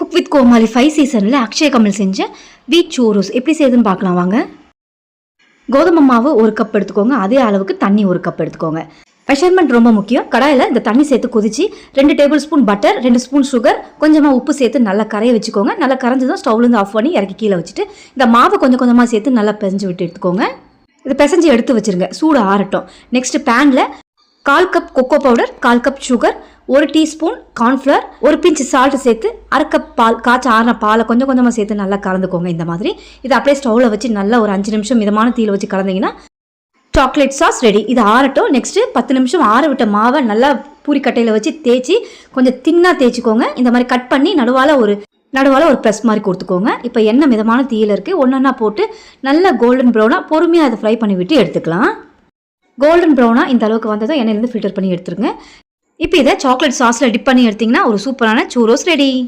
Cook with கோமாளி 5 சீசனில் அக்ஷய கமல் செஞ்ச வீட் சூரோஸ் எப்படி செய்யுதுன்னு பார்க்கலாம் வாங்க. கோதுமை மாவு 1 கப் எடுத்துக்கோங்க. அதே அளவுக்கு தண்ணி 1 கப் எடுத்துக்கோங்க. மெஷர்மெண்ட் ரொம்ப முக்கியம். கடாயில் இந்த தண்ணி சேர்த்து கொதிச்சு 2 table spoon butter, 2 spoon sugar, கொஞ்சமாக உப்பு சேர்த்து நல்லா கரைய வச்சுக்கோங்க. நல்லா கரைஞ்சதும் ஸ்டவ்லேருந்து ஆஃப் பண்ணி இறக்கி கீழே வச்சுட்டு இந்த மாவை கொஞ்சம் கொஞ்சமாக சேர்த்து நல்லா பிசைஞ்சு விட்டு எடுத்துக்கோங்க. இதை பிசைஞ்சு எடுத்து வச்சுருங்க. சூடு ஆறட்டும். நெக்ஸ்ட் பேனில் 1/4 cup cocoa powder, 1/4 cup sugar, 1 teaspoon cornflour, 1 pinch salt சேர்த்து 1/2 கப் பால், காய்ச்ச ஆறின பாலை கொஞ்சம் கொஞ்சமாக சேர்த்து நல்லா கலந்துக்கோங்க. இந்த மாதிரி இதை அப்படியே ஸ்டவ்வில் வச்சு நல்லா ஒரு 5 நிமிஷம் மிதமான தீயில் வச்சு கலந்தீங்கன்னா சாக்லேட் சாஸ் ரெடி. இது ஆறட்டும். நெக்ஸ்ட்டு 10 நிமிஷம் ஆற விட்ட மாவை நல்லா பூரிக்கட்டையில் வச்சு தேய்ச்சி கொஞ்சம் தின்னாக தேய்ச்சிக்கோங்க. இந்த மாதிரி கட் பண்ணி நடுவால் ஒரு ப்ரெஸ் மாதிரி கொடுத்துக்கோங்க. இப்போ எண்ணெய் மிதமான தீயில் இருக்குது. ஒன்றா போட்டு நல்லா கோல்டன் ப்ரௌனாக பொறுமையாக அதை ஃப்ரை பண்ணி விட்டு எடுத்துக்கலாம். கோல்டன் ப்ரௌனாக இந்த அளவுக்கு வந்ததும் எண்ணெயிலேருந்து ஃபில்டர் பண்ணி எடுத்துருங்க. இப்போ இதை சாக்லேட் சாஸில் டிப் பண்ணி எடுத்திங்கன்னா ஒரு சூப்பரான சூரோஸ் ரெடி.